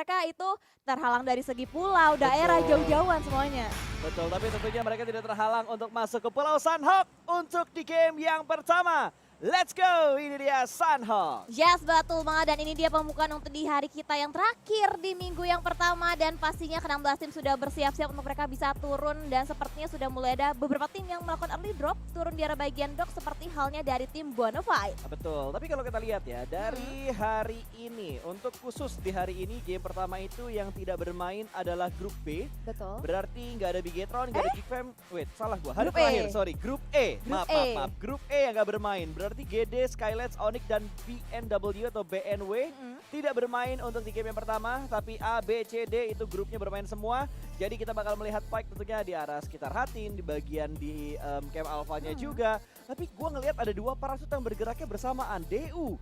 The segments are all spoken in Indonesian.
mereka itu terhalang dari segi pulau, daerah, Betul. jauh-jauhan semuanya. Betul, tapi tentunya mereka tidak terhalang untuk masuk ke Pulau Sunhawk untuk di game yang pertama. Let's go, ini dia Sunhawk. Yes, betul banget. Dan ini dia pembukaan untuk di hari kita yang terakhir di minggu yang pertama. Dan pastinya ke-16 tim sudah bersiap-siap untuk mereka bisa turun. Dan sepertinya sudah mulai ada beberapa tim yang melakukan early drop. Turun di arah bagian dock seperti halnya dari tim Bonafide. Betul, tapi kalau kita lihat ya, dari hari ini, untuk khusus di hari ini, game pertama itu yang tidak bermain adalah grup B. Betul. Berarti nggak ada Bigetron, nggak ada Geekfam. Wait, salah gua. Hari Grup terakhir, E. sorry. Grup E. Grup Maaf, E. maaf, maaf. Grup E yang nggak bermain. Berarti GD, Skylights, Onyx, dan BNW atau BNW tidak bermain untuk di game yang pertama. Tapi A, B, C, D itu grupnya bermain semua. Jadi kita bakal melihat fight tentunya di arah sekitar Hatin, di bagian di camp alphanya juga. Tapi gua ngelihat ada dua parasut yang bergeraknya bersamaan. DU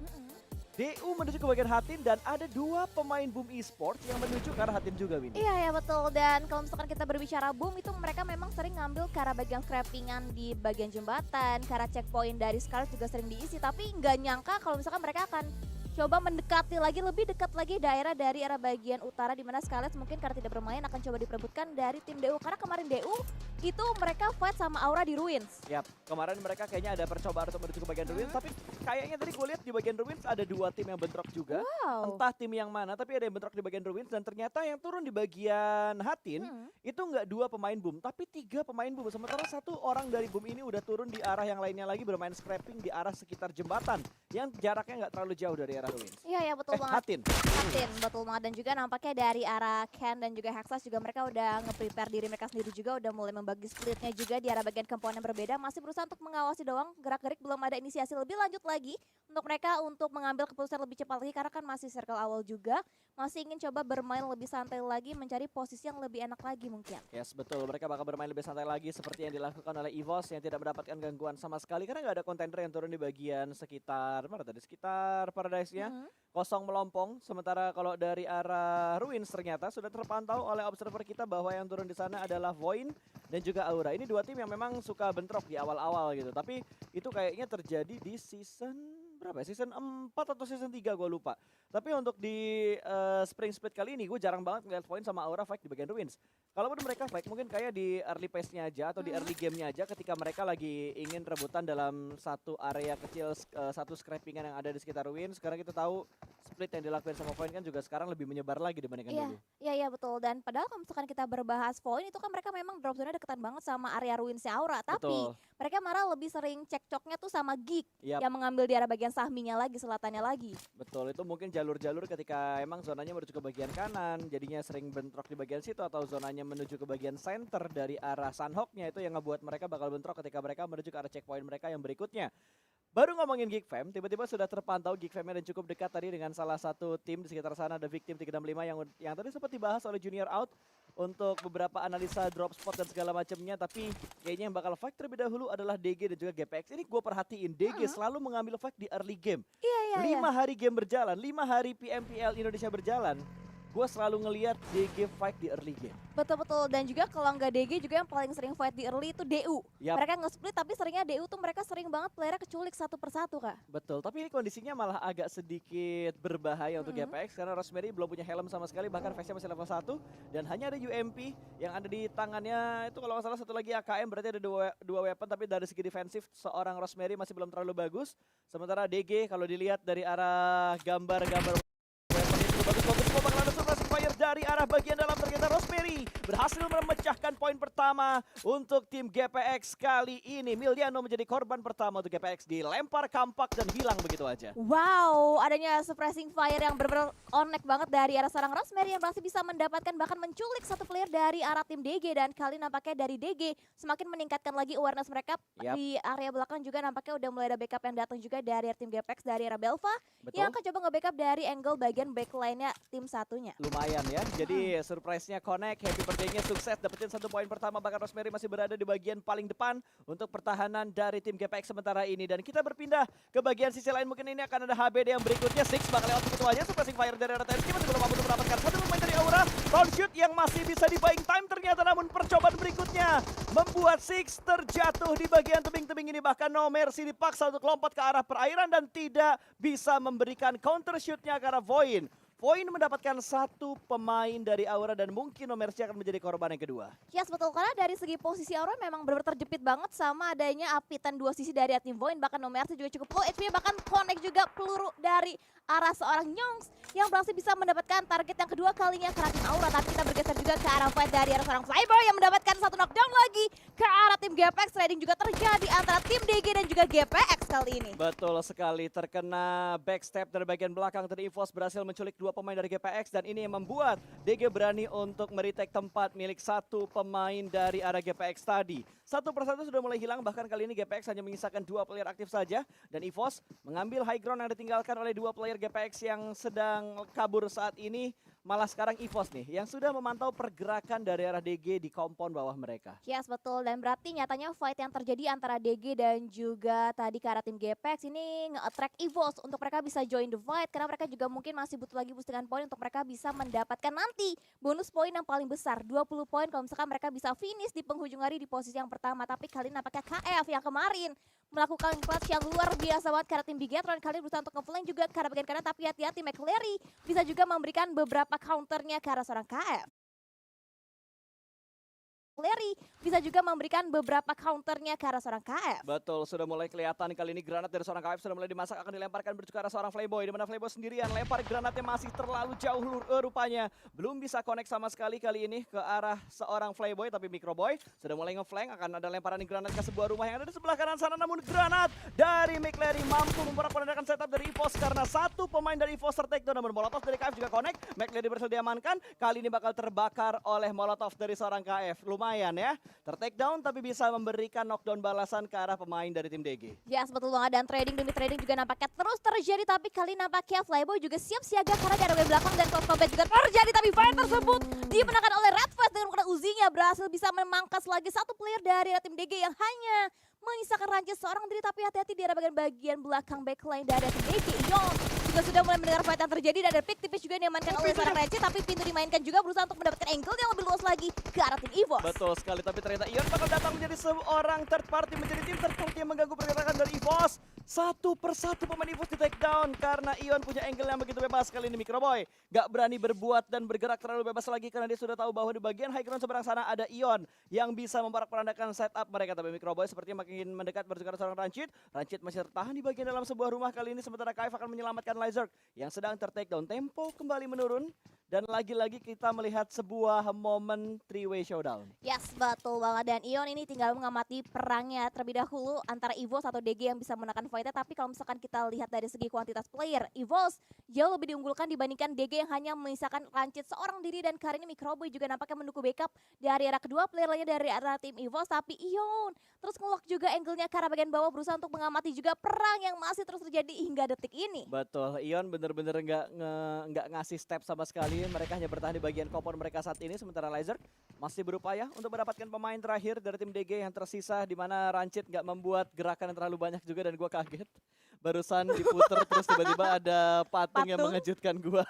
menuju ke bagian Hatin dan ada dua pemain Boom Esports yang menuju ke arah Hatin juga, Winnie. Iya ya betul, dan kalau misalkan kita berbicara boom itu mereka memang sering ngambil ke arah bagian scrappingan di bagian jembatan, ke arah checkpoint dari Scarlet juga sering diisi, tapi nggak nyangka kalau misalkan mereka akan coba mendekati lagi, lebih dekat lagi daerah dari arah bagian utara di mana Scarlet mungkin karena tidak bermain akan coba diperebutkan dari tim DU, karena kemarin DU itu mereka fight sama Aura di Ruins. Yap, kemarin mereka kayaknya ada percobaan untuk menuju ke bagian Ruins, tapi kayaknya tadi gue lihat di bagian Ruins ada dua tim yang bentrok juga. Wow. Entah tim yang mana, tapi ada yang bentrok di bagian Ruins dan ternyata yang turun di bagian Hatin itu nggak dua pemain Boom, tapi tiga pemain Boom. Sementara satu orang dari Boom ini udah turun di arah yang lainnya lagi bermain scrapping di arah sekitar jembatan yang jaraknya nggak terlalu jauh dari arah Ruins. Iya ya betul banget. Hatin. Hatin, betul banget. Dan juga nampaknya dari arah Ken dan juga Hexas juga mereka udah nge-prepare diri mereka sendiri juga, udah mulai membagi splitnya juga di arah bagian komponen berbeda. Masih berusaha untuk mengawasi doang, gerak-gerik belum ada inisiasi lebih lanjut lagi untuk mereka untuk mengambil keputusan lebih cepat lagi karena kan masih circle awal juga. Masih ingin coba bermain lebih santai lagi, mencari posisi yang lebih enak lagi mungkin. Yes, betul. Mereka bakal bermain lebih santai lagi seperti yang dilakukan oleh EVOS yang tidak mendapatkan gangguan sama sekali karena nggak ada kontender yang turun di bagian sekitar mana tadi, sekitar Paradise-nya. Kosong melompong. Sementara kalau dari arah Ruins ternyata sudah terpantau oleh observer kita bahwa yang turun di sana adalah Void dan juga Aura. Ini dua tim yang memang suka bentrok di awal-awal gitu. Tapi itu kayaknya terjadi di season berapa ya? Season 4 atau season 3 gue lupa. Tapi untuk di Spring Split kali ini gue jarang banget ngeliat Void sama Aura fight di bagian Ruins. Kalaupun mereka fight mungkin kayak di early pace-nya aja atau di early game-nya aja ketika mereka lagi ingin rebutan dalam satu area kecil, satu scrappingan yang ada di sekitar Ruins. Sekarang kita tahu split yang dilakukan sama Void kan juga sekarang lebih menyebar lagi dibandingkan dulu. Iya betul. Dan padahal kalau misalkan kita berbahas Void itu kan mereka memang drop zone-nya deketan banget sama area Ruins-nya Aura. Tapi mereka malah lebih sering cekcoknya tuh sama Geek yang mengambil di arah bagian Sahminya lagi, selatannya lagi. Betul, itu mungkin jalur-jalur ketika emang zonanya menuju ke bagian kanan, jadinya sering bentrok di bagian situ, atau zonanya menuju ke bagian center dari arah Sunhawk-nya itu yang ngebuat mereka bakal bentrok ketika mereka menuju ke arah checkpoint mereka yang berikutnya. Baru ngomongin Geekfam, tiba-tiba sudah terpantau Geekfam-nya dan cukup dekat tadi dengan salah satu tim di sekitar sana, ada Victim 365 yang tadi sempat dibahas oleh Junior Out untuk beberapa analisa drop spot dan segala macamnya, tapi kayaknya yang bakal fight terlebih dahulu adalah DG dan juga GPX. Ini gue perhatiin DG selalu mengambil fight di early game. 5 hari game berjalan, 5 hari PMPL Indonesia berjalan, gue selalu ngelihat DG fight di early game. Betul-betul, dan juga kalau nggak DG juga yang paling sering fight di early itu DU. Mereka nge-split tapi seringnya DU tuh mereka sering banget playernya keculik satu persatu Kak. Betul, tapi ini kondisinya malah agak sedikit berbahaya untuk GPX karena Rosemary belum punya helm sama sekali, bahkan face-nya masih level 1 dan hanya ada UMP yang ada di tangannya itu kalau nggak salah satu lagi AKM, berarti ada dua weapon, tapi dari segi defensif seorang Rosemary masih belum terlalu bagus. Sementara DG kalau dilihat dari arah gambar-gambar bagus bakal ada suppressing fire dari arah bagian dalam, ternyata Rosemary berhasil memecahkan poin pertama untuk tim GPX kali ini. Miliano menjadi korban pertama untuk GPX, dilempar kampak dan hilang begitu aja. Wow, adanya suppressing fire yang benar-benar connect banget dari arah seorang Rosemary yang masih bisa mendapatkan bahkan menculik satu player dari arah tim DG, dan kali nampaknya dari DG semakin meningkatkan lagi awareness mereka di area belakang juga nampaknya udah mulai ada backup yang datang juga dari tim GPX dari arah Belva yang akan coba nge-backup dari angle bagian backline-nya tim satunya. Lumayan ya, jadi surprise-nya connect, happy birthday-nya sukses, dapetin 1 poin pertama, bahkan Rosemary masih berada di bagian paling depan untuk pertahanan dari tim GPX sementara ini. Dan kita berpindah ke bagian sisi lain, mungkin ini akan ada HBD yang berikutnya. Six bakal lewat begitu aja, surprising fire dari RTSK masih belum mampu mendapatkan satu pemain dari Aura. Round shoot yang masih bisa di buying time ternyata, namun percobaan berikutnya membuat Six terjatuh di bagian tebing-tebing ini. Bahkan No Mercy dipaksa untuk lompat ke arah perairan dan tidak bisa memberikan counter shootnya karena Void. Void mendapatkan satu pemain dari Aura dan mungkin Nomercy akan menjadi korban yang kedua. Yes, betul, karena dari segi posisi Aura memang benar-benar terjepit banget sama adanya apitan dua sisi dari tim Void. Bahkan Nomercy juga cukup low HP, bahkan connect juga peluru dari arah seorang Nyongs yang berhasil bisa mendapatkan target yang kedua kalinya ke arah tim Aura. Tapi kita bergeser juga ke arah fight dari arah seorang Flyboy yang mendapatkan satu knockdown lagi ke arah tim GPX. Trading juga terjadi antara tim DG dan juga GPX kali ini. Betul sekali, terkena backstep dari bagian belakang tadi EVOS berhasil menculik dua pemain dari GPX dan ini yang membuat DG berani untuk meretake tempat milik satu pemain dari arah GPX tadi. Satu persatu sudah mulai hilang, bahkan kali ini GPX hanya menyisakan dua player aktif saja dan EVOS mengambil high ground yang ditinggalkan oleh dua player GPX yang sedang kabur saat ini. Malah sekarang EVOS nih yang sudah memantau pergerakan dari arah DG di kompon bawah mereka. Yes, betul, dan berarti nyatanya fight yang terjadi antara DG dan juga tadi ke arah tim GPX ini nge-attract EVOS untuk mereka bisa join the fight karena mereka juga mungkin masih butuh lagi boostingan poin untuk mereka bisa mendapatkan nanti bonus poin yang paling besar 20 poin kalau misalkan mereka bisa finish di penghujung hari di posisi yang pertama. Tapi kali ini nampaknya KF yang kemarin melakukan clutch yang luar biasa banget karena tim Bigetron kali ini berusaha untuk nge-flank juga ke arah bagian kanan, tapi hati-hati McCleary bisa juga memberikan beberapa counternya ke arah seorang KF. Larry bisa juga memberikan beberapa counternya ke arah seorang KF. Betul, sudah mulai kelihatan kali ini granat dari seorang KF sudah mulai dimasak, akan dilemparkan menuju ke arah seorang Flyboy, di mana Flyboy sendirian lempar granatnya masih terlalu jauh rupanya. Belum bisa connect sama sekali kali ini ke arah seorang Flyboy, tapi Microboy sudah mulai nge-flank, akan ada lemparan granat ke sebuah rumah yang ada di sebelah kanan sana, namun granat dari McCleary mampu memporak-porandakan setup dari EVOS karena satu pemain dari EVOS tertakedown, namun Molotov dari KF juga connect. McCleary berhasil diamankan, kali ini bakal terbakar oleh Molotov dari seorang KF. Lumayan ya, tertakedown tapi bisa memberikan knockdown balasan ke arah pemain dari tim DG. Yes, betul banget, dan trading demi trading juga nampaknya terus terjadi, tapi kali nampaknya Flyboy juga siap siaga karena di area belakang dan close combat juga terjadi, tapi fight tersebut dimenangkan oleh Redfast dengan menggunakan Uzinya berhasil bisa memangkas lagi satu player dari tim DG yang hanya menyisakan Rancid seorang diri. Tapi hati-hati di area bagian belakang backline dari tim DG. Yon juga sudah mulai mendengar fight yang terjadi dan ada pick tipis juga yang diamankan oleh seorang Rancid, tapi pintu dimainkan juga berusaha untuk mendapatkan angle yang lebih luas lagi ke arah tim EVOS. Betul sekali, tapi ternyata Ion bakal datang menjadi seorang third party, menjadi tim third party yang mengganggu pergerakan dari EVOS. Satu persatu pemain EVOS di take down karena Ion punya angle yang begitu bebas. Kali ini Microboy gak berani berbuat dan bergerak terlalu bebas lagi karena dia sudah tahu bahwa di bagian high ground seberang sana ada Ion yang bisa memporak-porandakan setup mereka. Tapi Microboy sepertinya makin mendekat menuju ke seorang Rancid. Rancid masih tertahan di bagian dalam sebuah rumah kali ini, sementara KF akan menyelamatkan Lizard yang sedang ter-take down. Tempo kembali menurun dan lagi-lagi kita melihat sebuah momen three-way showdown. Yes, betul banget, dan Ion ini tinggal mengamati perangnya terlebih dahulu antara EVOS atau DG yang bisa menangkan fightnya. Tapi kalau misalkan kita lihat dari segi kuantitas player, EVOS jauh lebih diunggulkan dibandingkan DG yang hanya menyisakan Rancid seorang diri, dan kali ini Microboy juga nampaknya mendukung backup dari arah kedua player lainnya dari arah tim EVOS. Tapi Ion terus ngelock juga angle-nya ke arah bagian bawah berusaha untuk mengamati juga perang yang masih terus terjadi hingga detik ini. Betul, Ion bener-bener nggak ngasih step sama sekali. Mereka hanya bertahan di bagian kompon mereka saat ini, sementara Lizard masih berupaya untuk mendapatkan pemain terakhir dari tim DG yang tersisa, di mana Rancid nggak membuat gerakan yang terlalu banyak juga dan gua kaget. Barusan diputer terus tiba-tiba ada patung yang mengejutkan gua.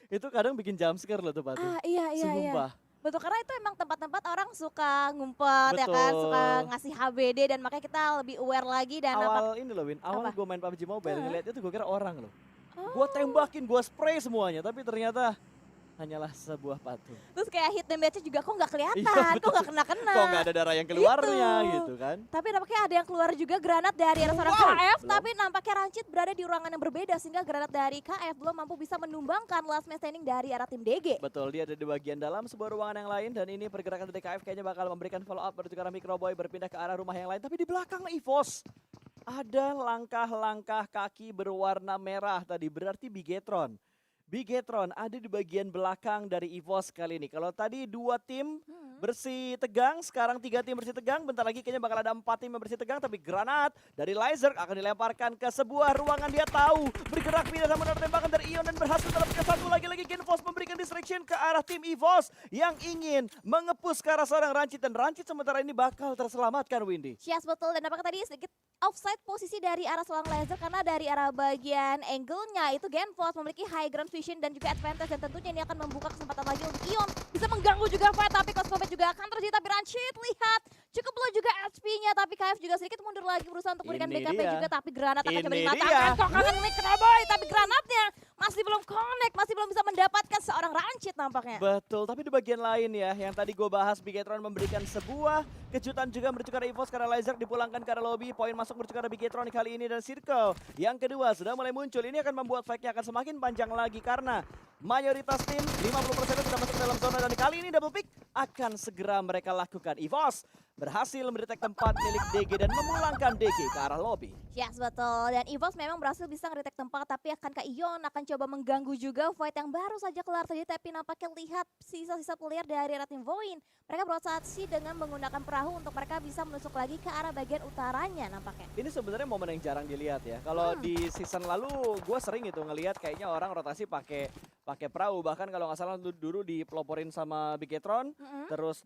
Itu kadang bikin jump scare loh tuh patung. Iya. Sumpah. Betul, karena itu emang tempat-tempat orang suka ngumpet ya kan, suka ngasih HBD, dan makanya kita lebih aware lagi. Dan ini loh Win, awal gue main PUBG Mobile ngeliat itu gue kira orang loh. Gue tembakin, gue spray semuanya, tapi ternyata hanyalah sebuah patung. Terus kayak hit damage-nya juga kok nggak kelihatan, Iya, kok nggak kena-kena. Kok nggak ada darah yang keluarnya gitu kan. Tapi nampaknya ada yang keluar juga granat dari arah seorang KF, tapi nampaknya Rancid berada di ruangan yang berbeda sehingga granat dari KF belum mampu bisa menumbangkan last man standing dari arah tim DG. Betul, dia ada di bagian dalam sebuah ruangan yang lain, dan ini pergerakan dari KF kayaknya bakal memberikan follow up menuju ke arah Microboy berpindah ke arah rumah yang lain. Tapi di belakang EVOS ada langkah-langkah kaki berwarna merah tadi, berarti Bigetron. Bigetron ada di bagian belakang dari EVOS kali ini. Kalau tadi dua tim bersih tegang, sekarang 3 tim bersih tegang. Bentar lagi kayaknya bakal ada 4 tim yang bersih tegang. Tapi granat dari Lizard akan dilemparkan ke sebuah ruangan. Dia tahu bergerak pindah sama tembakan dari Ion dan berhasil mendapatkan satu lagi Genfos memberikan distraction ke arah tim EVOS yang ingin mengepus ke arah seorang Rancid. Dan Rancid sementara ini bakal terselamatkan, Windy. Yes, betul, dan apakah tadi sedikit offside posisi dari arah seorang Lizard karena dari arah bagian angle-nya itu Genfos memiliki high ground vision dan juga advantage, dan tentunya ini akan membuka kesempatan lagi untuk Ion bisa mengganggu juga fight. Tapi close combat juga akan terjadi, tapi Rancid lihat cukup low juga HP-nya, tapi KF juga sedikit mundur lagi berusaha untuk memberikan backup juga, tapi granat akan coba dimatakan kok kangen Microboy, tapi granatnya masih belum connect, masih belum bisa mendapatkan seorang Rancid nampaknya. Betul, tapi di bagian lain ya, yang tadi gue bahas, Bigetron memberikan sebuah kejutan juga menuju ke arah EVOS, karena Lizard dipulangkan ke arah lobby, poin masuk menuju ke arah Bigetron kali ini, dan Circle yang kedua sudah mulai muncul. Ini akan membuat fight-nya akan semakin panjang lagi, karena mayoritas tim 50% sudah masuk ke dalam zona, dan kali ini double pick akan segera mereka lakukan. EVOS berhasil mendetek tempat milik DG dan memulangkan DG ke arah lobby. Yes, betul. Dan EVOS memang berhasil bisa ngedetek tempat, tapi akankah Ion akan coba mengganggu juga fight yang baru saja kelar tadi, tapi nampaknya lihat sisa-sisa player dari arah tim Void. Mereka berusaha sih dengan menggunakan perahu untuk mereka bisa menusuk lagi ke arah bagian utaranya nampaknya. Ini sebenarnya momen yang jarang dilihat ya. Kalau di season lalu gue sering itu ngelihat kayaknya orang rotasi pakai perahu, bahkan kalau nggak salah dulu dipeloporin sama Bigetron, terus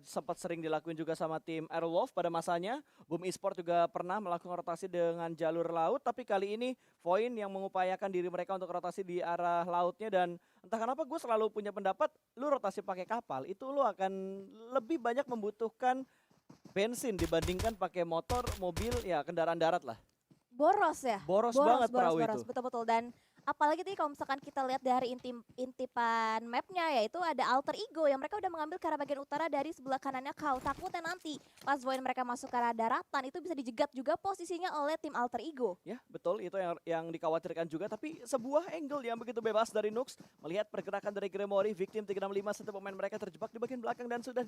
sempat sering dilakuin juga sama tim Aerowolf pada masanya. Boom Esport juga pernah melakukan rotasi dengan jalur laut, tapi kali ini Void yang mengupayakan diri mereka untuk rotasi di arah lautnya, dan entah kenapa gue selalu punya pendapat, lu rotasi pakai kapal itu lu akan lebih banyak membutuhkan bensin dibandingkan pakai motor, mobil, ya kendaraan darat lah. Boros ya? Boros banget perahu itu. Betul-betul. Dan apalagi tadi kalau misalkan kita lihat dari intipan mapnya, yaitu ada alter ego yang mereka udah mengambil ke arah bagian utara dari sebelah kanannya kau. Takutnya nanti pas Void mereka masuk ke arah daratan itu bisa dijegat juga posisinya oleh tim alter ego. Ya betul, itu yang dikhawatirkan juga, tapi sebuah angle yang begitu bebas dari Nux melihat pergerakan dari Gremory. Victim 365, satu pemain mereka terjebak di bagian belakang dan sudah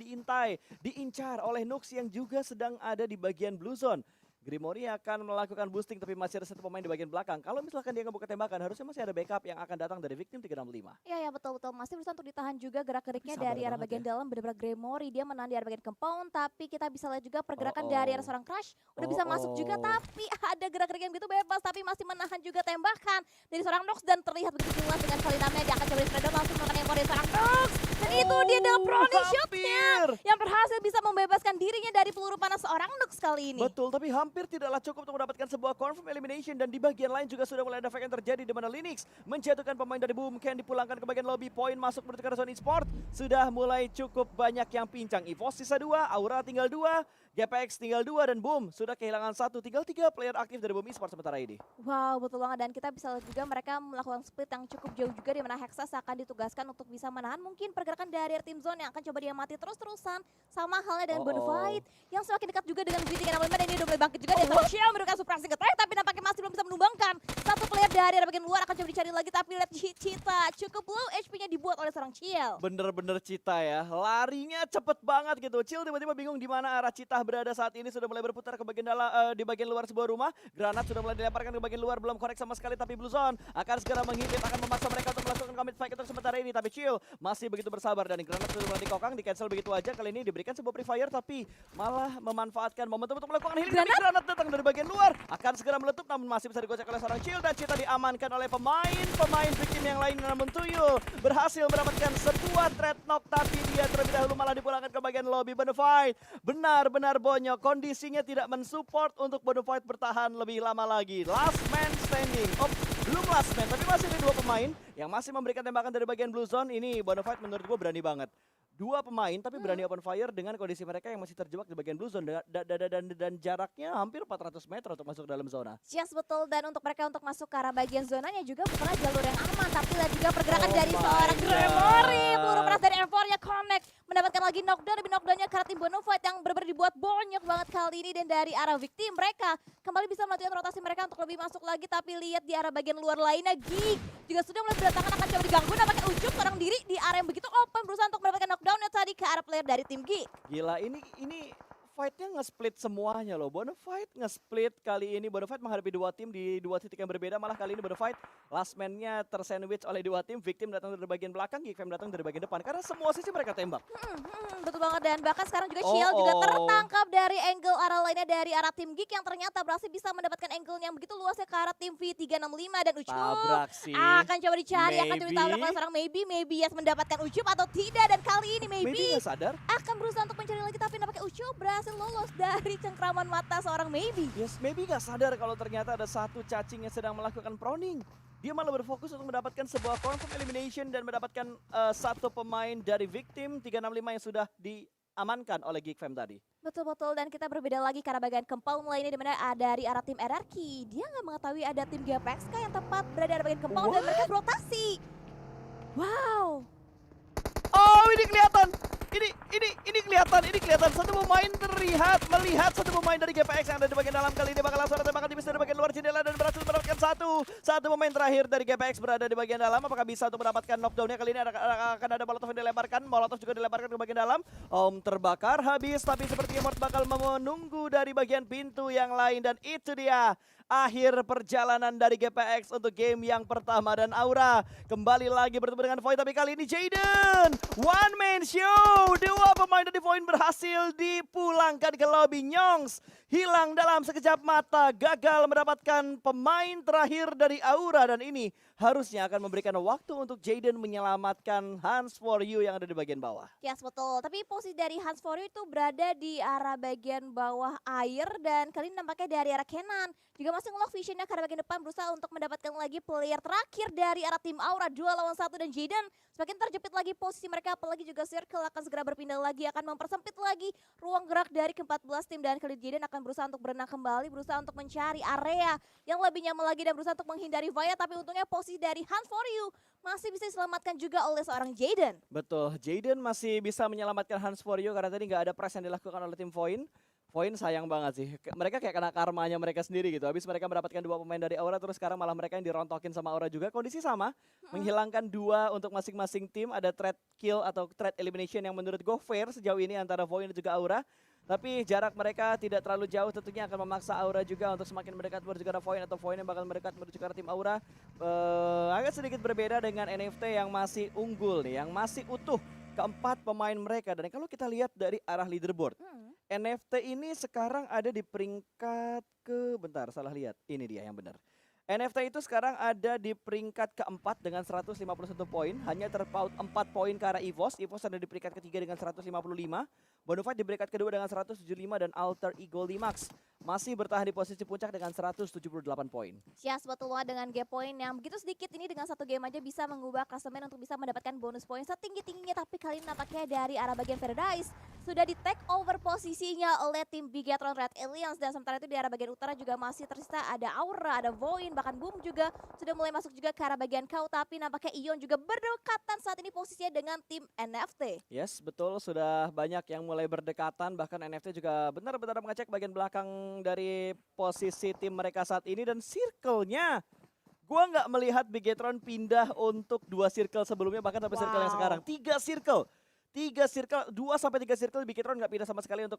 diincar oleh Nux yang juga sedang ada di bagian blue zone. Gremory akan melakukan boosting, tapi masih ada satu pemain di bagian belakang. Kalau misalkan dia ngebuka tembakan, harusnya masih ada backup yang akan datang dari Victim 365. Iya, betul-betul. Masih berusaha untuk ditahan juga gerak-geriknya dari arah bagian dalam. Benar-benar Gremory, dia menahan di arah bagian compound, tapi kita bisa lihat juga pergerakan dari arah seorang Crush. Udah bisa masuk juga, tapi ada gerak-gerik yang begitu bebas, tapi masih menahan juga tembakan dari seorang Nox, dan terlihat begitu jelas dengan kali namanya. Dia akan coba di-spread langsung melakukan yang dari seorang Nox. Dan itu dia adalah brownie shotnya yang berhasil bisa membebaskan dirinya dari peluru panas seorang Nox kali ini. Betul, tapi hampir tidaklah cukup untuk mendapatkan sebuah confirm elimination, dan di bagian lain juga sudah mulai ada fight yang terjadi di mana Linux menjatuhkan pemain dari Boom. Ken dipulangkan ke bagian lobby, poin masuk menuju ke zona e-sport. Sudah mulai cukup banyak yang pincang. EVOS sisa 2, Aura tinggal 2, GPX tinggal 2, dan Boom sudah kehilangan 1. Tinggal 3 player aktif dari Boom Esport sementara ini. Wow, betul banget. Dan kita bisa lihat juga mereka melakukan split yang cukup jauh juga, di mana Hexas akan ditugaskan untuk bisa menahan mungkin pergerakan dari tim zone yang akan coba dia mati terus-terusan. Sama halnya dengan Bonafide yang semakin dekat juga dengan V365, dan dia udah mulai bangkit juga. Dia sama Shell memberikan suprasi ngetek, tapi nampaknya masih belum bisa menumbangkan. Satu player dari bagian luar akan coba dicari lagi, tapi lihat Cita cukup low HP-nya dibuat oleh seorang Chill. Bener-bener Cita ya, larinya cepet banget gitu. Chill tiba-tiba bingung di mana arah Cita berada saat ini. Sudah mulai berputar ke bagian dalam, di bagian luar sebuah rumah. Granat sudah mulai dilemparkan ke bagian luar, belum korek sama sekali, tapi Blue Zone akan segera menghintip, akan memaksa mereka untuk melakukan commit fight untuk sementara ini. Tapi Chill masih begitu bersabar, dan granat sudah mulai dikokang, di cancel begitu aja. Kali ini diberikan sebuah free fire, tapi malah memanfaatkan momentum untuk melakukan healing. Tapi granat datang dari bagian luar, akan segera meletup, namun masih bisa digocek oleh seorang Chill, dan Cita diamankan oleh pemain Victim yang lain. Namun Tuyul berhasil mendapatkan sebuah threat knock, tapi dia terlebih dahulu malah dipulangkan ke bagian lobby. Bonafide benar-benar bonyok, kondisinya tidak mensupport untuk Bonafide bertahan lebih lama lagi. Last man standing. Belum last man, tapi masih ada 2 pemain yang masih memberikan tembakan dari bagian blue zone. Ini Bonafide menurut gue berani banget. 2 pemain tapi berani open fire dengan kondisi mereka yang masih terjebak di bagian blue zone, dan jaraknya hampir 400 meter untuk masuk dalam zona. Yes, betul. Dan untuk mereka untuk masuk ke arah bagian zonanya juga bukanlah jalur yang aman, tapi lihat juga pergerakan dari seorang Gremory. Peluru panas dari M4-nya connect, mendapatkan lagi knockdown, lebih knockdownnya karena tim Bonafide yang benar-benar dibuat bonyok banget kali ini. Dan dari arah Victim mereka kembali bisa melakukan rotasi mereka untuk lebih masuk lagi, tapi lihat di arah bagian luar lainnya Geek juga sudah mulai berdatangan, akan coba diganggu, nampaknya Ucup seorang diri di area yang begitu open berusaha untuk mendapatkan knockdownnya tadi ke arah player dari tim Geek. Gila, ini fight-nya nge-split semuanya loh. Bonafide nge-split kali ini. Bonafide menghadapi 2 tim di 2 titik yang berbeda. Malah kali ini Bonafide last man-nya tersandwich oleh 2 tim. Victim datang dari bagian belakang, Geekfam datang dari bagian depan. Karena semua sisi mereka tembak. Betul banget. Dan bahkan sekarang juga Shield juga tertangkap dari angle arah lainnya dari arah tim Geek yang ternyata berhasil bisa mendapatkan angle yang begitu luasnya ke arah tim V365, dan Ucup akan coba dicari, akan coba ditabrak oleh seorang Maybe yes mendapatkan Ucup atau tidak. Dan kali ini Maybe gak sadar akan berusaha untuk mencari lagi, tapi nampaknya Ucup berhasil lolos dari cengkraman mata seorang Maybe. Yes, Maybe gak sadar kalau ternyata ada satu cacing yang sedang melakukan proning. Dia malah berfokus untuk mendapatkan sebuah confirm elimination dan mendapatkan 1 pemain dari Victim 365 yang sudah diamankan oleh Geek Fam tadi. Betul-betul, dan kita berbeda lagi karena bagian kempal lainnya di mana dari arah tim RRQ. Dia nggak mengetahui ada tim GPXK yang tepat berada di bagian kempal dan mereka berotasi. Wow. Oh, ini kelihatan. Ini kelihatan. Satu pemain melihat satu pemain dari GPX yang ada di bagian dalam. Kali ini bakal langsung ada tembakan tipis dari bagian luar jendela dan berhasil mendapatkan satu pemain terakhir dari GPX berada di bagian dalam. Apakah bisa untuk mendapatkan knockdown-nya? Kali ini akan ada molotov yang dilemparkan. Molotov juga dilemparkan ke bagian dalam. Terbakar habis, tapi sepertinya Mort bakal menunggu dari bagian pintu yang lain. Dan itu dia akhir perjalanan dari GPX untuk game yang pertama. Dan Aura kembali lagi bertemu dengan Void, tapi kali ini Jaden one man show. Dua pemain dari Void berhasil dipulangkan ke lobby. Nyongs hilang dalam sekejap mata, gagal mendapatkan pemain terakhir dari Aura, dan ini harusnya akan memberikan waktu untuk Jaden menyelamatkan Hans for You yang ada di bagian bawah. Yes, betul. Tapi posisi dari Hans For You itu berada di arah bagian bawah air, dan kali ini nampaknya dari arah Kenan juga masih ngelock visionnya ke arah bagian depan, berusaha untuk mendapatkan lagi player terakhir dari arah tim Aura. 2 lawan 1 dan Jaden semakin terjepit lagi posisi mereka, apalagi juga Circle akan segera berpindah lagi, akan mempersempit lagi ruang gerak dari ke-14 tim, dan kali Jaden akan berusaha untuk berenang kembali, berusaha untuk mencari area yang lebih nyaman lagi dan berusaha untuk menghindari Vaya, tapi untungnya posisi dari Hans For You masih bisa diselamatkan juga oleh seorang Jaden. Betul, Jaden masih bisa menyelamatkan Hans For You karena tadi nggak ada press yang dilakukan oleh tim Void. Void sayang banget sih, mereka kayak kena karmanya mereka sendiri gitu. Habis mereka mendapatkan 2 pemain dari Aura, terus sekarang malah mereka yang dirontokin sama Aura juga. Kondisi sama, menghilangkan 2 untuk masing-masing tim. Ada threat kill atau threat elimination yang menurut gue fair sejauh ini antara Void dan juga Aura. Tapi jarak mereka tidak terlalu jauh, tentunya akan memaksa Aura juga untuk semakin mendekat menuju ke arah Void, atau Void yang bakal mendekat menuju ke arah tim Aura. Agak sedikit berbeda dengan NFT yang masih unggul nih, yang masih utuh keempat pemain mereka. Dan kalau kita lihat dari arah leaderboard, NFT ini sekarang ada di peringkat bentar, salah lihat. Ini dia yang benar. NFT itu sekarang ada di peringkat keempat dengan 151 poin, hanya terpaut 4 poin ke arah EVOS. EVOS ada di peringkat ketiga dengan 155, Bonafide di peringkat kedua dengan 175, dan Alter Ego Limax masih bertahan di posisi puncak dengan 178 poin. Yes, betul banget, dengan gap point yang begitu sedikit ini, dengan satu game aja bisa mengubah klasemen untuk bisa mendapatkan bonus poin setinggi-tingginya. Tapi kali ini nampaknya dari arah bagian Paradise sudah di take over posisinya oleh tim Bigatron Red Alliance, dan sementara itu di arah bagian utara juga masih tersisa ada Aura, ada Void, bahkan Boom juga sudah mulai masuk juga ke arah bagian kau. Tapi nampaknya Ion juga berdekatan saat ini posisinya dengan tim NFT. Yes, betul, sudah banyak yang mulai berdekatan, bahkan NFT juga benar-benar mengecek bagian belakang dari posisi tim mereka saat ini. Dan circle-nya, gua nggak melihat Bigatron pindah untuk 2 circle sebelumnya, bahkan sampai circle yang sekarang 3 circle. 2 sampai 3 circle Bigatron nggak pindah sama sekali untuk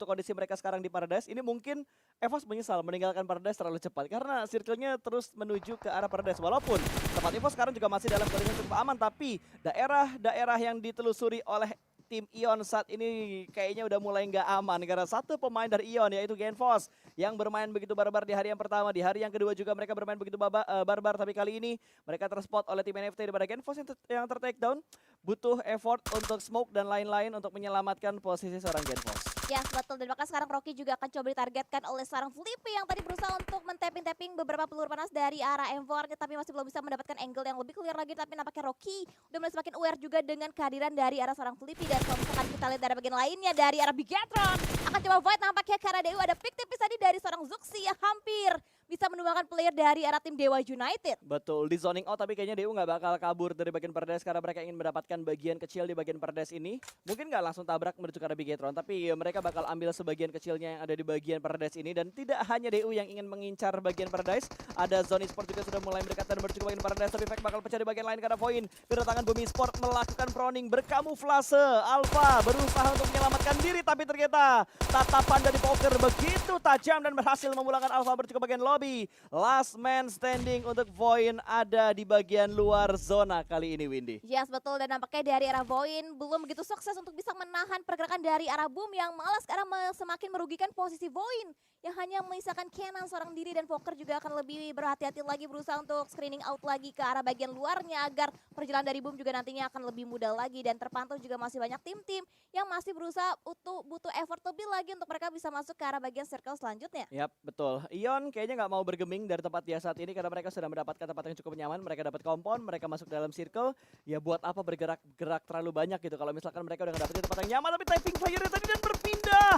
kondisi mereka sekarang di Paradise. Ini mungkin EVOS menyesal meninggalkan Paradise terlalu cepat karena circle-nya terus menuju ke arah Paradise. Walaupun tempat EVOS sekarang juga masih dalam kondisi cukup aman, tapi daerah-daerah yang ditelusuri oleh tim Ion saat ini kayaknya udah mulai nggak aman karena satu pemain dari Ion, yaitu Genfos, yang bermain begitu barbar di hari yang pertama. Di hari yang kedua juga mereka bermain begitu barbar, tapi kali ini mereka terspot oleh tim NFT daripada Genfos yang ter-take down. Butuh effort untuk smoke dan lain-lain untuk menyelamatkan posisi seorang Genfos. Yes, betul. Dan bahkan sekarang Rocky juga akan coba ditargetkan oleh seorang Flippy yang tadi berusaha untuk men-tapping beberapa peluru panas dari arah M4-nya, tapi masih belum bisa mendapatkan angle yang lebih clear lagi. Tapi nampaknya Rocky udah mulai semakin aware juga dengan kehadiran dari arah seorang Flippy. Dan kalau misalkan kita lihat dari bagian lainnya dari arah Bigatron, akan coba Void nampaknya karena Dewa ada pick tipis tadi dari seorang Zuxi yang hampir bisa menumbangkan player dari arah tim Dewa United. Betul, di zoning out, tapi kayaknya Dewa nggak bakal kabur dari bagian Paradise karena mereka ingin mendapatkan bagian kecil di bagian Paradise ini. Mungkin nggak langsung tabrak menuju ke arah Bigatron, tapi mereka bakal ambil sebagian kecilnya yang ada di bagian Paradise ini. Dan tidak hanya DU yang ingin mengincar bagian Paradise, ada Zone Sport juga sudah mulai mendekat dan menuju ke bagian Paradise, tapi Fact bakal pecah di bagian lain karena Void kedatangan Bumi Sport melakukan proning berkamuflase. Alpha berusaha untuk menyelamatkan diri, tapi ternyata tatapan dari Poker begitu tajam dan berhasil memulangkan Alpha menuju ke bagian lobby. Last man standing untuk Void ada di bagian luar zona kali ini, Windy. Yes, betul. Dan nampaknya dari arah Void belum begitu sukses untuk bisa menahan pergerakan dari arah Boom yang malah sekarang semakin merugikan posisi Void yang hanya menyisakan Kenan seorang diri. Dan Poker juga akan lebih berhati-hati lagi, berusaha untuk screening out lagi ke arah bagian luarnya agar perjalanan dari Boom juga nantinya akan lebih mudah lagi. Dan terpantau juga masih banyak tim-tim yang masih berusaha butuh effort lebih lagi untuk mereka bisa masuk ke arah bagian circle selanjutnya. Yap, betul. Ion kayaknya nggak mau bergeming dari tempat dia saat ini karena mereka sudah mendapatkan tempat yang cukup nyaman. Mereka dapat kompon, mereka masuk dalam circle. Ya buat apa bergerak-gerak terlalu banyak gitu kalau misalkan mereka udah ngedapetin tempat yang nyaman. Tapi typing fire tadi dan berpindah.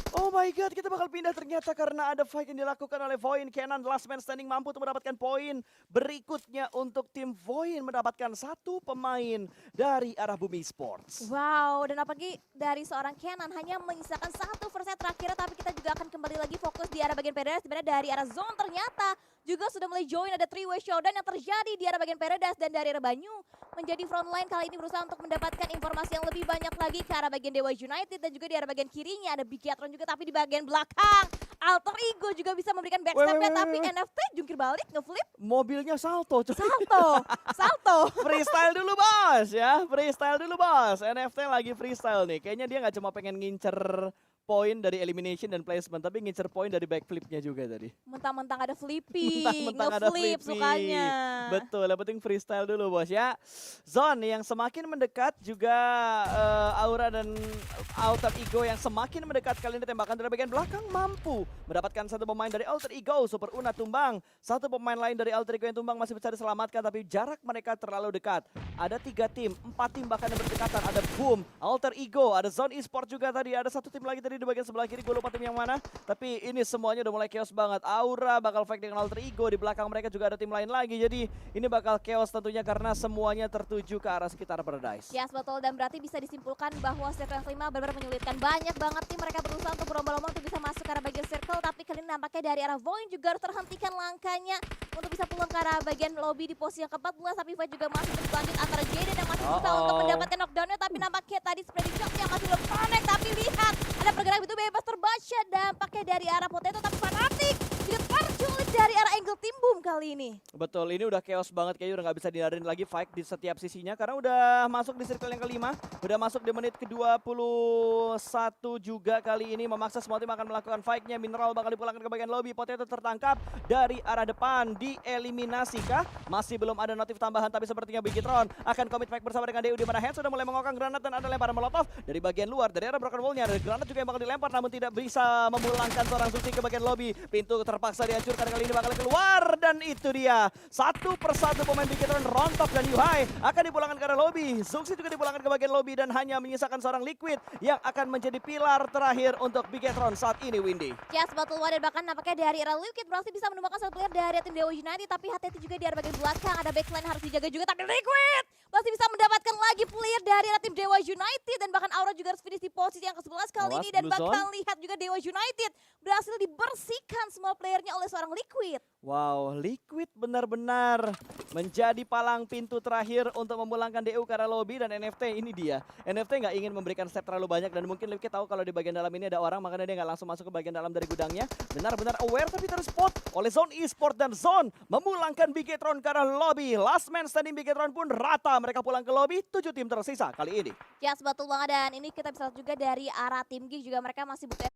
Oh my god, kita bakal pindah ternyata karena ada fight yang dilakukan oleh Voin. Kenan last man standing mampu untuk mendapatkan poin. Berikutnya untuk tim Voin mendapatkan satu pemain dari arah Bumi Sports. Wow, dan apalagi dari seorang Kenan hanya menyisakan satu verset terakhir, tapi kita juga akan kembali lagi fokus di arah bagian Paradise, dimana dari arah Zone ternyata juga sudah mulai join, ada 3-way showdown yang terjadi di arah bagian Paradise, dan dari arah Banyu menjadi frontline kali ini berusaha untuk mendapatkan informasi yang lebih banyak lagi ke arah bagian Dewa United, dan juga di arah bagian kirinya ada Bigatron juga, tapi di bagian belakang Alter Ego juga bisa memberikan backstepnya, tapi NFT jungkir balik ngeflip. Mobilnya salto. Salto. Freestyle dulu bos ya, freestyle dulu bos. NFT lagi freestyle nih, kayaknya dia nggak cuma pengen ngincer poin dari elimination dan placement, tapi ngincer poin dari backflipnya juga tadi. Mentang-mentang ada flipping, Mentang-mentang ada ngeflip flipping. sukanya. Betul, yang penting freestyle dulu bos ya. Zone yang semakin mendekat juga Aura dan Alter Ego yang semakin mendekat, kali ini tembakan dari bagian belakang mampu mendapatkan satu pemain dari Alter Ego. Super Una tumbang, satu pemain lain dari Alter Ego yang tumbang masih bisa diselamatkan, tapi jarak mereka terlalu dekat. Ada 3 tim, 4 tim bahkan yang berdekatan. Ada Boom, Alter Ego, ada Zone Esport juga tadi. Ada satu tim lagi tadi di bagian sebelah kiri, gue lupa tim yang mana. Tapi ini semuanya udah mulai chaos banget. Aura bakal fight dengan Alter Ego, di belakang mereka juga ada tim lain lagi. Jadi ini bakal chaos tentunya karena semuanya tertuju ke arah sekitar Paradise. Yes, betul, dan berarti bisa disimpulkan bahwa circle yang kelima benar-benar menyulitkan. Banyak banget tim mereka berusaha untuk berlomba-lomba untuk bisa masuk ke arah bagian circle, tapi kali ini nampaknya dari arah Voin juga harus terhentikan langkahnya untuk bisa pulang ke arah bagian lobby di posisi yang ke-14, tapi fight juga masih terus lanjut antara Jaden yang masih berusaha untuk mendapatkan knockdown-nya, tapi nampaknya tadi spreading shot yang masih belum connect, tapi lihat ada pergerakan itu bebas terbaca dampaknya dari arah Potato, tapi Fanatic juga terculik dari arah angle tim Boom kali ini. Betul, ini udah chaos banget, kayaknya udah nggak bisa dihindarin lagi fight di setiap sisinya karena udah masuk di circle yang kelima, udah masuk di menit ke-21 juga kali ini, memaksa semua tim akan melakukan fight-nya. Mineral bakal dipulangkan ke bagian lobby, Potato tertangkap dari arah depan, dieliminasi kah? Masih belum ada notif tambahan, tapi sepertinya Bigatron akan commit fight bersama dengan DU, di mana Hand sudah mulai mengokang granat dan ada lemparan molotov dari bagian luar, dari arah Broken Wall-nya ada granat juga yang bakal dilempar, namun tidak bisa memulangkan seorang Suci ke bagian lobby. Pintu terpaksa dihancurkan, kali ini bakal keluar, dan itu dia satu persatu pemain Bigatron, Rontok dan Yuhai akan dipulangkan ke arah lobby. Zuxi juga dipulangkan ke bagian lobby dan hanya menyisakan seorang Liquid yang akan menjadi pilar terakhir untuk Bigatron saat ini, Windy. Yes, betul, dan bahkan nampaknya dari arah Liquid berhasil bisa menemukan satu player dari tim Dewa United, tapi hati-hati juga di arah bagian belakang ada backline harus dijaga juga, tapi Liquid masih bisa mendapatkan lagi player dari arah tim Dewa United, dan bahkan Aura juga harus finish di posisi yang ke-11 kali ini, dan bahkan lihat juga Dewa United berhasil dibersihkan semua playernya oleh seorang Liquid. Wow, Liquid benar-benar menjadi palang pintu terakhir untuk memulangkan DU ke arah lobby, dan NFT ini dia. NFT nggak ingin memberikan step terlalu banyak, dan mungkin Liquid tahu kalau di bagian dalam ini ada orang, makanya dia nggak langsung masuk ke bagian dalam dari gudangnya. Benar-benar aware, tapi terspot oleh Zone Esport, dan Zone memulangkan Bigatron ke arah lobby. Last man standing Bigatron pun rata, mereka pulang ke lobby. 7 tim tersisa kali ini. Yes, betul banget, dan ini kita bisa lihat juga dari arah tim Geek juga mereka masih butuh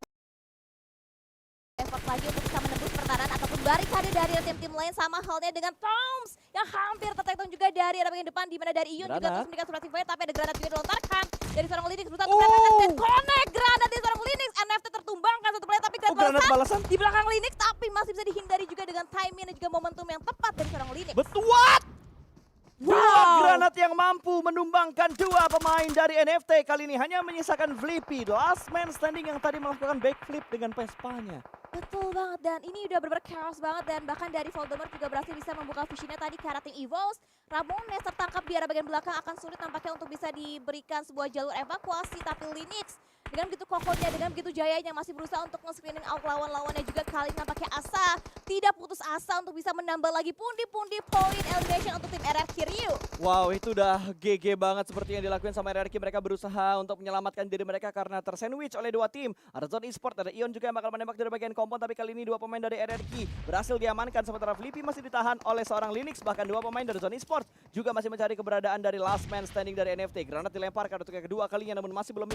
effort lagi untuk bisa menembus pertahanan ataupun barikade dari tim-tim lain, sama halnya dengan Toms yang hampir tertekan juga dari arah bagian depan, di mana dari Ion juga terus memberikan supporting fire, tapi ada granat juga dilontarkan dari seorang Linux berusaha untuk mendapatkan dan connect granat dari seorang Linux. NFT tertumbangkan satu player, tapi granat balasan di belakang Linux, tapi masih bisa dihindari juga dengan timing dan juga momentum yang tepat dari seorang Linux. Betul. Dua granat yang mampu menumbangkan dua pemain dari NFT, kali ini hanya menyisakan Flippy, last man standing yang tadi melakukan backflip dengan Vespanya. Betul banget, dan ini udah bener-bener chaos banget, dan bahkan dari Voldemort juga berhasil bisa membuka visionnya tadi ke arah tim EVOS. Ramones tertangkap di arah bagian belakang, akan sulit nampaknya untuk bisa diberikan sebuah jalur evakuasi, tapi Linux dengan begitu kokohnya, dengan begitu jayanya masih berusaha untuk nge-screening out lawan-lawannya juga. Kali ini nampaknya Asa tidak putus asa untuk bisa menambah lagi pundi-pundi poin elimination untuk tim RRQ Ryu. Wow, itu udah GG banget seperti yang dilakukan sama RRQ. Mereka berusaha untuk menyelamatkan diri mereka karena tersandwich oleh dua tim. Ada Zone Esport, ada Ion juga yang bakal menembak dari bagian kompon, tapi kali ini dua pemain dari RRQ berhasil diamankan, sementara Flippy masih ditahan oleh seorang Linux. Bahkan dua pemain dari Zone Esport juga masih mencari keberadaan dari last man standing dari NFT. Granat dilemparkan untuk yang kedua kalinya, namun masih belum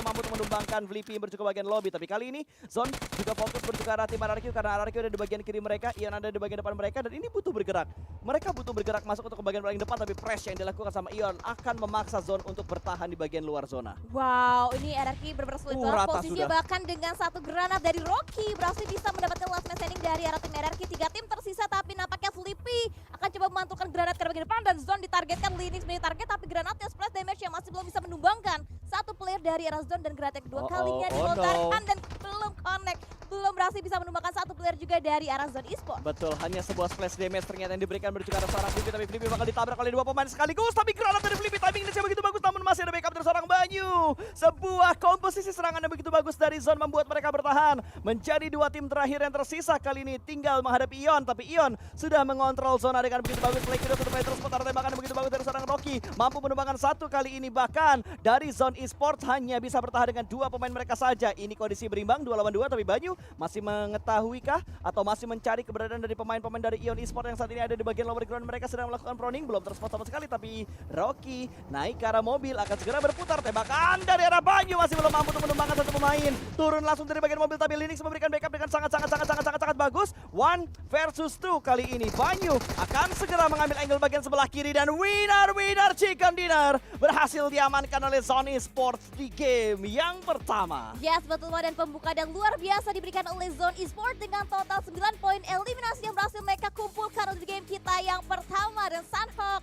mampu mampu untuk menumbangkan Flippy yang berjuka bagian lobby. Tapi kali ini Zone juga fokus berjuka arah tim RRQ karena RRQ ada di bagian kiri mereka, Ion ada di bagian depan mereka, dan ini butuh bergerak. Mereka butuh bergerak masuk untuk ke bagian paling depan, tapi press yang dilakukan sama Ion akan memaksa Zone untuk bertahan di bagian luar zona. Wow, ini RRQ benar-benar sulit banget Rata posisinya, sudah. bahkan dengan satu granat dari Rocky berhasil bisa mendapatkan last man standing dari arah tim RRQ. 3 tim tersisa, tapi nampaknya Flippy akan coba memantulkan granat ke bagian depan dan Zone ditargetkan. Linux menjadi target, tapi granatnya splash damage yang masih belum bisa menumbangkan satu player dari arah Zone, dan granat yang kedua kalinya dilontarkan dan belum connect, belum berhasil bisa menumbangkan satu player juga dari arah Zone Esports. Betul, hanya sebuah splash damage ternyata yang diberikan berjuka arah seorang Flippy, tapi Flippy bakal ditabrak oleh dua pemain sekaligus. Tapi granat dari Flippy timingnya begitu bagus, namun masih ada backup dari seorang Banyu. Sebuah komposisi serangan yang begitu bagus dari Zone membuat mereka bertahan. Menjadi dua tim terakhir yang tersisa kali ini tinggal menghadapi Ion, tapi Ion sudah mengontrol zona dengan begitu bagus. Play sudah mulai terus putar tembakan begitu bagus dari seorang Rocky, mampu menumbangkan satu kali ini. Bahkan dari Zone Esports hanya bisa bertahan dengan dua pemain mereka saja. Ini kondisi berimbang 2 lawan 2, tapi Banyu masih mengetahuikah atau masih mencari keberadaan dari pemain-pemain dari Ion Esports yang saat ini ada di bagian lower ground. Mereka sedang melakukan proning, belum terspot sama sekali, tapi Rocky naik ke arah mobil akan segera berputar. Tembakan dari arah Banyu masih belum mampu untuk menumbangkan satu pemain. Turun langsung dari bagian mobil, tapi Linux memberikan backup dengan sangat bagus. 1 versus 2 kali ini. Banyu akan segera mengambil angle bagian sebelah kiri, dan winner chicken dinner berhasil diamankan oleh Zone Esports di game yang pertama. Yes, betul banget, dan pembukaan yang luar biasa diberikan oleh Zone Esports dengan total 9 poin eliminasi yang berhasil mereka kumpulkan untuk game kita yang pertama. Dan Sunhawk,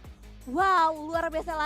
wow, luar biasa.